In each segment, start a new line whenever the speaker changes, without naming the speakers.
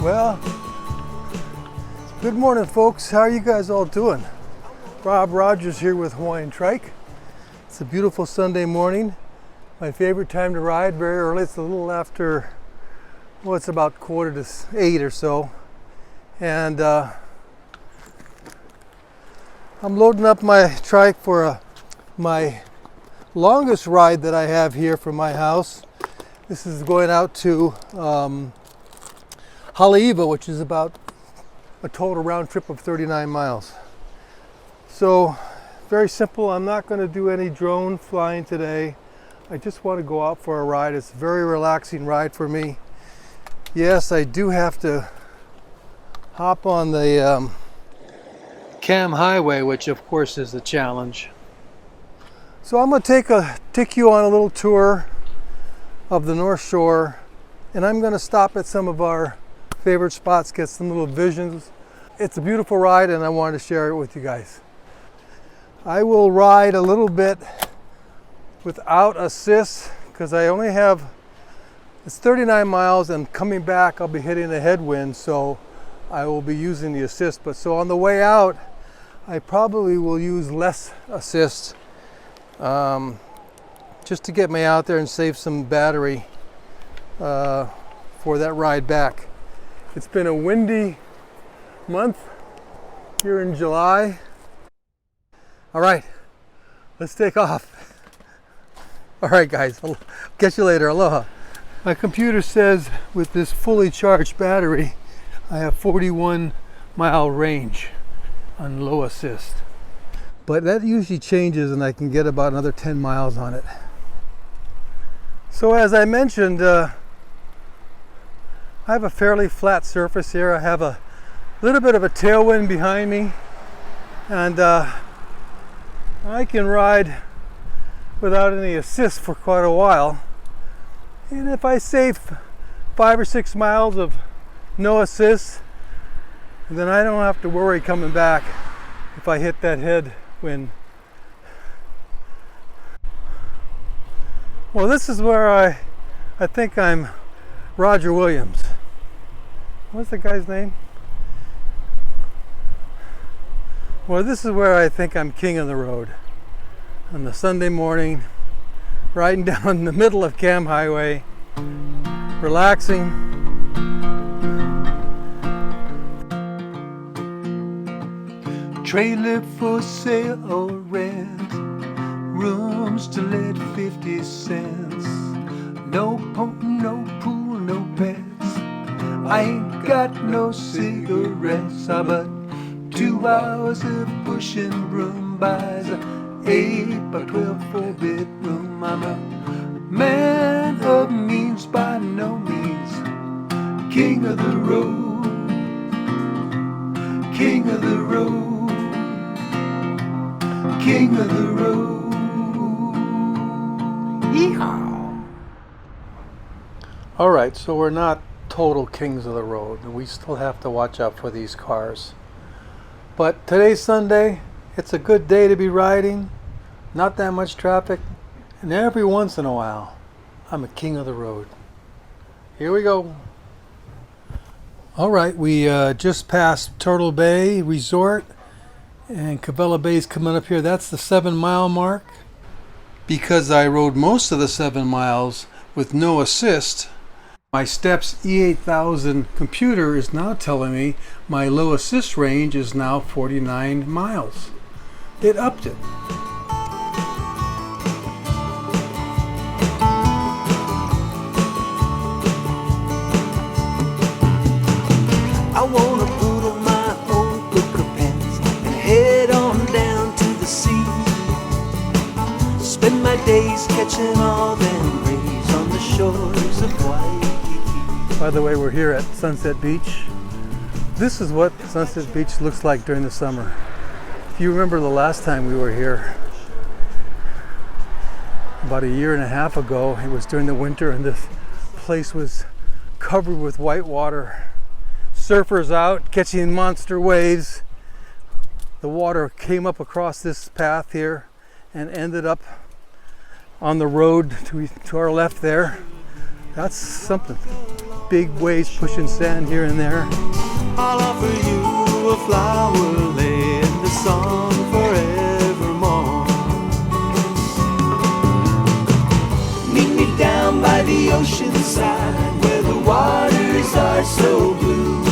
Well, good morning, folks. How are you guys all doing? Rob Rogers here with Hawaiian Trike. It's a beautiful Sunday morning. My favorite time to ride, very early. It's a little after, well, it's about 7:45 or so. And I'm loading up my trike for my longest ride that I have here from my house. This is going out to Haleiwa, which is about a total round trip of 39 miles. So very simple. I'm not going to do any drone flying today. I just want to go out for a ride. It's a very relaxing ride for me. Yes, I do have to hop on the Cam Highway, which of course is the challenge. So I'm going to take you on a little tour of the North Shore, and I'm going to stop at some of our favorite spots, get some little visions. It's a beautiful ride and I wanted to share it with you guys. I will ride a little bit without assist because I only have, it's 39 miles and coming back I'll be hitting a headwind, so I will be using the assist. But so on the way out I probably will use less assist just to get me out there and save some battery for that ride back. It's been a windy month here in July. All right, let's take off. All right, guys, I'll catch you later. Aloha. My computer says with this fully charged battery, I have 41-mile range on low assist. But that usually changes and I can get about another 10 miles on it. So as I mentioned, I have a fairly flat surface here. I have a little bit of a tailwind behind me, and I can ride without any assist for quite a while. And if I save 5 or 6 miles of no assist, then I don't have to worry coming back if I hit that headwind. Well, this is where I think I'm Roger Williams. What's the guy's name? Well, this is where I think I'm king of the road. On the Sunday morning, riding down the middle of Cam Highway, relaxing.
Trailer for sale or rent, rooms to let 50 cents. No pump, no pool, no pets. I ain't got no cigarettes. I but 2 hours of pushing broom buys a 8 by 12 4-bedroom. I'm a man of means by no means. King of the road, king of the road, king of the road. Yeehaw!
All right, so we're not total kings of the road. We still have to watch out for these cars. But today's Sunday, it's a good day to be riding. Not that much traffic. And every once in a while, I'm a king of the road. Here we go. All right, we just passed Turtle Bay Resort. And Kawela Bay's coming up here. That's the 7-mile mark. Because I rode most of the 7 miles with no assist, my Steps E8000 computer is now telling me my low assist range is now 49 miles. It upped it.
I wanna put on my old gopro pants and head on down to the sea. Spend my days catching all them rays on the shores of Hawaii.
By the way, we're here at Sunset Beach. This is what Sunset Beach looks like during the summer. If you remember the last time we were here, about 1.5 years ago, it was during the winter and this place was covered with white water. Surfers out catching monster waves. the water came up across this path here and ended up on the road to our left there. That's something. Big waves pushing sand here and there.
I'll offer you a flower and a song forevermore. Meet me down by the ocean side where the waters are so blue.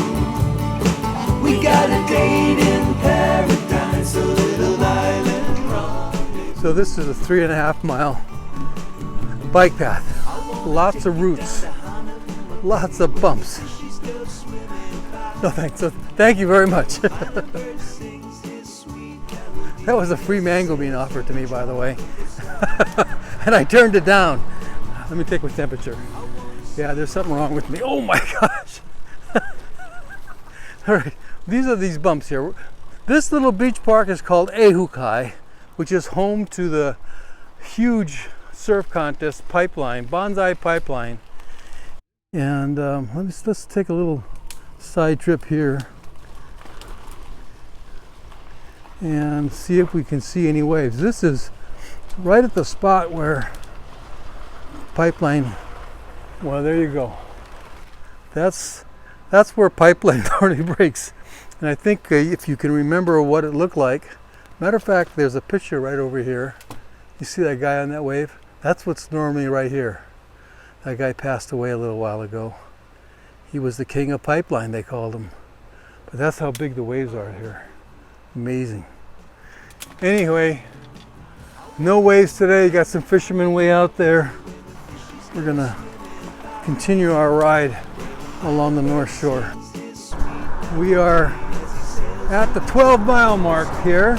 We got a date in paradise, a little island rendezvous.
So this is a 3.5 mile bike path. Lots of roots, lots of bumps. No thanks. So thank you very much. That was a free mango being offered to me, by the way. And I turned it down. Let me take my temperature. Yeah, there's something wrong with me. Oh my gosh. All right, these are these bumps here. This little beach park is called Ehukai, which is home to the huge surf contest pipeline, Bonsai Pipeline. And let's take a little side trip here and see if we can see any waves. This is right at the spot where pipeline, well, there you go. That's where pipeline already breaks. And I think if you can remember what it looked like, matter of fact, there's a picture right over here. You see that guy on that wave? That's what's normally right here. That guy passed away a little while ago. He was the king of pipeline, they called him. But that's how big the waves are here. Amazing. Anyway, no waves today. Got some fishermen way out there. We're gonna continue our ride along the North Shore. We are at the 12-mile mark here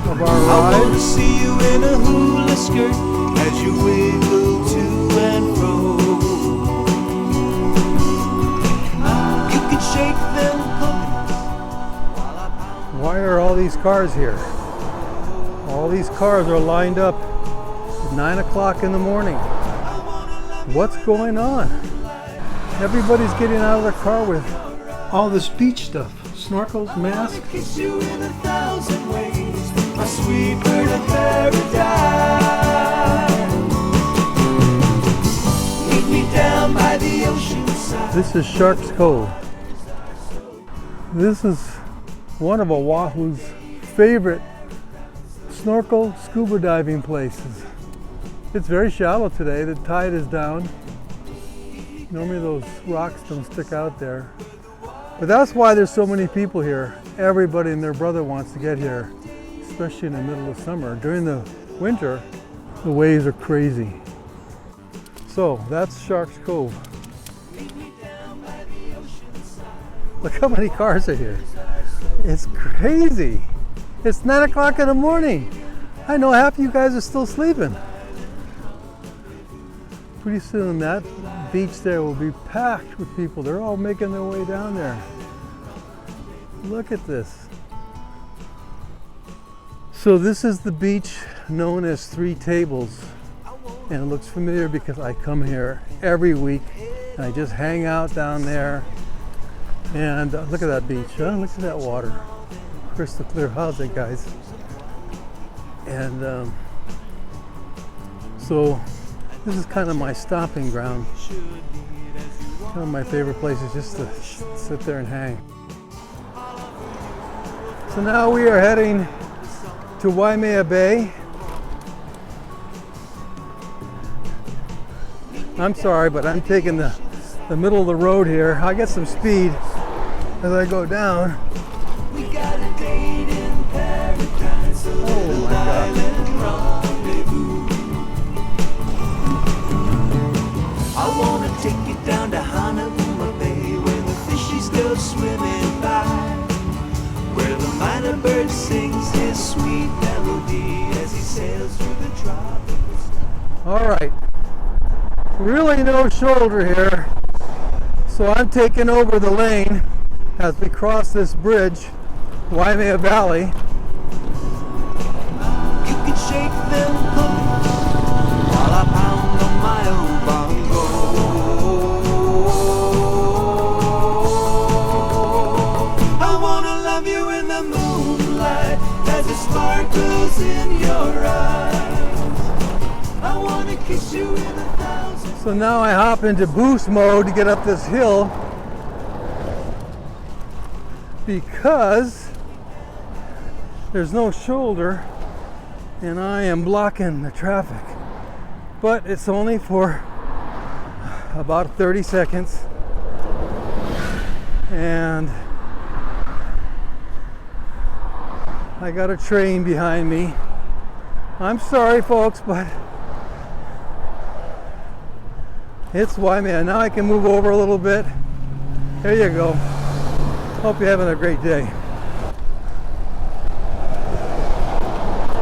of our ride.
I want to see you in a hula skirt as you wiggle to and fro. You can shake them pumpkins while I pound.
Why are all these cars here? All these cars are lined up at 9 o'clock in the morning. What's going on? Everybody's getting out of their car with all this beach stuff. Snorkels, masks.
Kiss you in 1,000 ways, my sweet bird of paradise. Meet me down by the ocean side.
This is Shark's Cove. This is one of Oahu's favorite snorkel scuba diving places. It's very shallow today. The tide is down. Normally those rocks don't stick out there. But that's why there's so many people here. Everybody and their brother wants to get here, especially in the middle of summer. During the winter, the waves are crazy. So that's Shark's Cove. Look how many cars are here. It's crazy. It's 9 o'clock in the morning. I know half of you guys are still sleeping. Pretty soon that beach there will be packed with people. They're all making their way down there. Look at this. So this is the beach known as Three Tables. And it looks familiar because I come here every week and I just hang out down there. And look at that beach, huh? Look at that water. Crystal clear. How's it, guys? And so this is kind of my stomping ground. One of my favorite places just to sit there and hang. So now we are heading to Waimea Bay. I'm sorry, but I'm taking the middle of the road here. I get some speed as I go down. Oh my God.
I wanna take you down to Haleiwa Bay, where the fishies go swimming by, where the minor bird sings his sweet melody as he sails through the tropics.
All right, really no shoulder here, so I'm taking over the lane as we cross this bridge, Waimea Valley.
You can shake them pumpkins while I pound on my own bongo. I wanna love you in the moonlight as it sparkles in your eyes. I wanna kiss you in 1,000.
So now I hop into boost mode to get up this hill because there's no shoulder and I am blocking the traffic. But it's only for about 30 seconds. And I got a train behind me. I'm sorry folks, but it's Waimea. Now I can move over a little bit. There you go. Hope you're having a great day.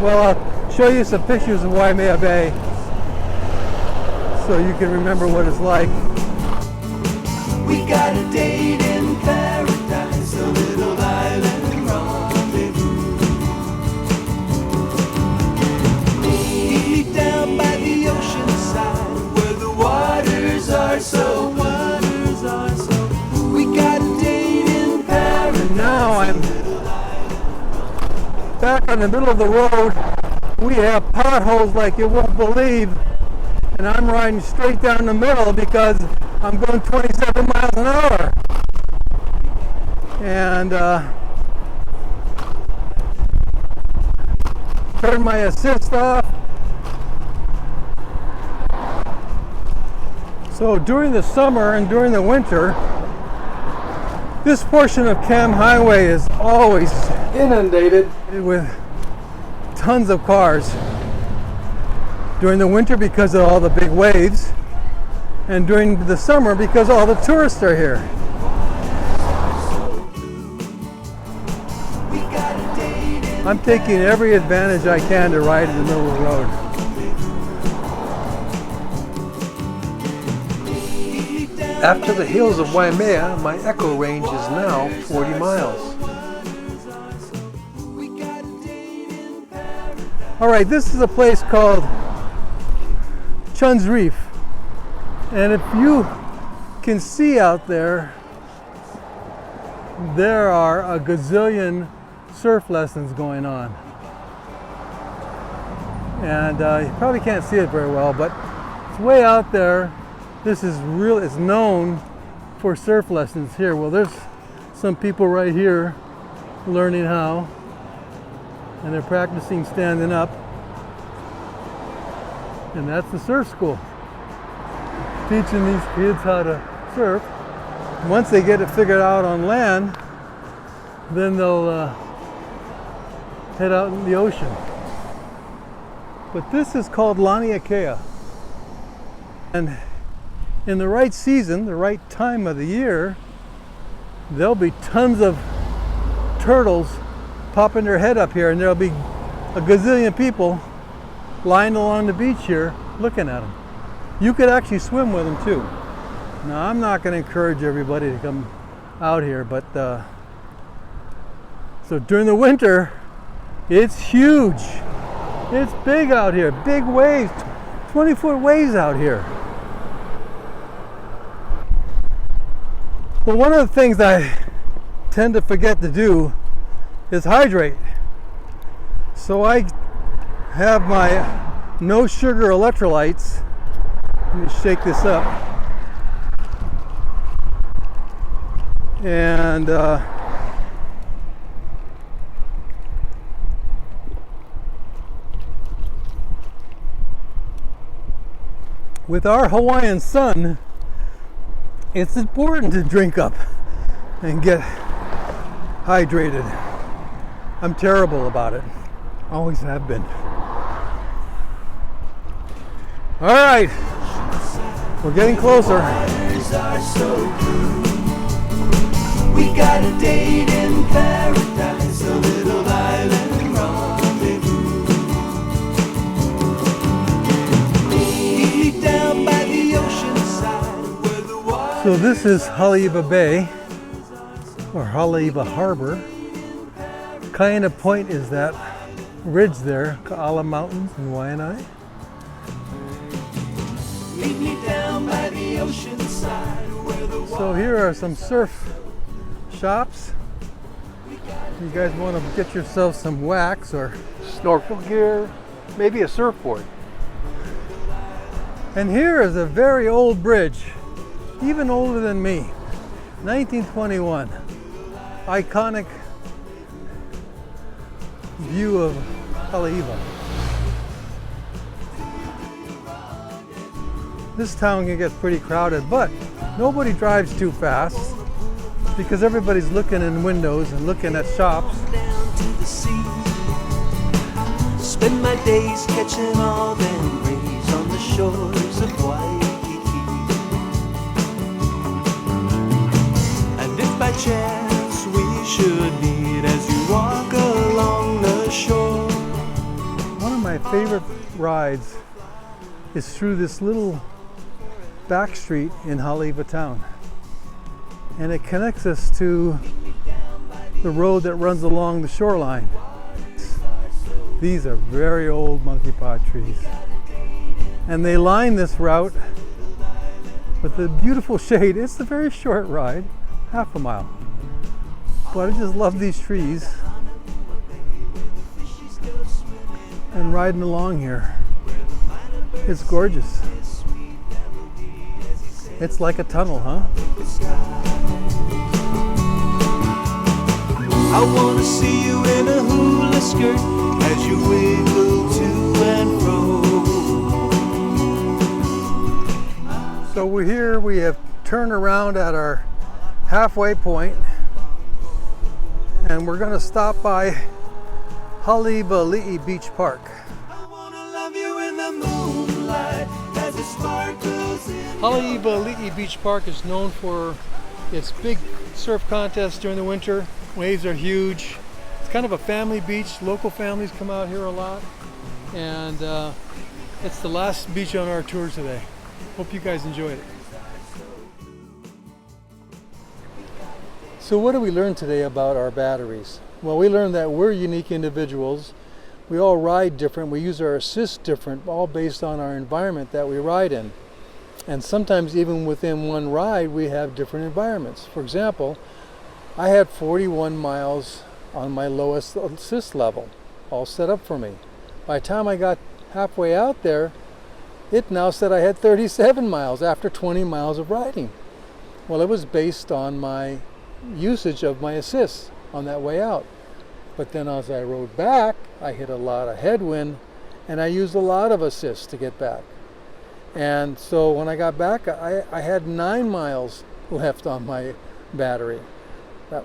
Well, I'll show you some pictures of Waimea Bay so you can remember what it's like.
We got a date in paradise, a little island rendezvous. Meet down by the ocean side, where the waters are so blue. We got a date in paradise.
And now I'm back on the middle of the road. We have potholes like you won't believe. And I'm riding straight down the middle because I'm going 27 miles an hour. And turn my assist off. So during the summer and during the winter, this portion of Cam Highway is always inundated with tons of cars. During the winter because of all the big waves, and during the summer because all the tourists are here. I'm taking every advantage I can to ride in the middle of the road. After the hills of Waimea, my echo range is now 40 miles. All right, this is a place called Chun's Reef, and if you can see out there, there are a gazillion surf lessons going on, and you probably can't see it very well, but it's way out there. This is real. It's known for surf lessons here. Well, there's some people right here learning how, and they're practicing standing up. And that's the surf school, teaching these kids how to surf. Once they get it figured out on land, then they'll head out in the ocean. But this is called Laniakea. And in the right season, the right time of the year, there'll be tons of turtles popping their head up here, and there'll be a gazillion people lying along the beach here looking at them. You could actually swim with them too. Now, I'm not going to encourage everybody to come out here, but so during the winter, it's huge. It's big out here, big waves, 20-foot waves out here. But one of the things I tend to forget to do is hydrate. So I have my no sugar electrolytes. Let me shake this up. And with our Hawaiian sun, it's important to drink up and get hydrated. I'm terrible about it. Always have been. All right, we're getting closer.
We got a date in paradise, a little island rendezvous. Meet down by the ocean side, where the water.
So this is Haleiwa Bay, or Haleiwa Harbor. Kaina Point is that ridge there, Ka'ala Mountains in Waianae.
Meet me down by the ocean side, where the water.
So here are some surf shops. You guys want to get yourself some wax or
Snorkel gear, maybe a surfboard.
And here is a very old bridge, even older than me. 1921. Iconic view of Haleiwa. This town can get pretty crowded, but nobody drives too fast because everybody's looking in windows and looking at shops.
Down to the sea. Spend my days catching all them rays on the shores of Waikiki. And if by chance we should meet as you walk along the shore.
One of my favorite rides is through this little back street in Haleiwa town. And it connects us to the road that runs along the shoreline. These are very old monkey pod trees. And they line this route with the beautiful shade. It's a very short ride, half a mile. But I just love these trees and riding along here. It's gorgeous. It's like a tunnel, huh?
I wanna see you in a hula skirt as you wiggle to and fro.
So we're here, we have turned around at our halfway point and we're gonna stop by Haleiwa Beach Park.
I wanna love you in the moonlight as it sparkles in.
Haleiwa Beach Park is known for its big surf contest during the winter. Waves are huge. It's kind of a family beach. Local families come out here a lot. And it's the last beach on our tour today. Hope you guys enjoyed it. So what did we learn today about our batteries? Well, we learned that we're unique individuals. We all ride different. We use our assist different, all based on our environment that we ride in. And sometimes even within one ride, we have different environments. For example, I had 41 miles on my lowest assist level, all set up for me. By the time I got halfway out there, it now said I had 37 miles after 20 miles of riding. Well, it was based on my usage of my assists on that way out. But then as I rode back, I hit a lot of headwind and I used a lot of assists to get back. And so when I got back, I had 9 miles left on my battery,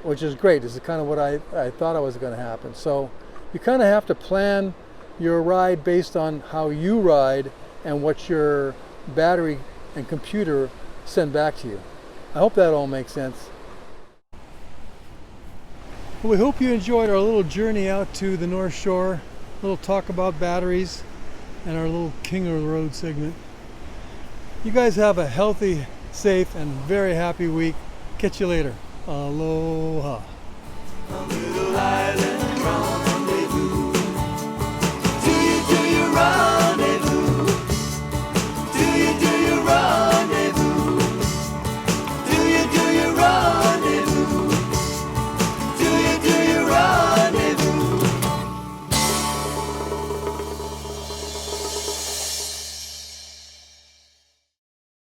which is great. This is kind of what I thought was going to happen. So you kind of have to plan your ride based on how you ride and what your battery and computer send back to you. I hope that all makes sense. Well, we hope you enjoyed our little journey out to the North Shore, a little talk about batteries, and our little King of the Road segment. You guys have a healthy, safe, and very happy week. Catch you later. Aloha.
A little island from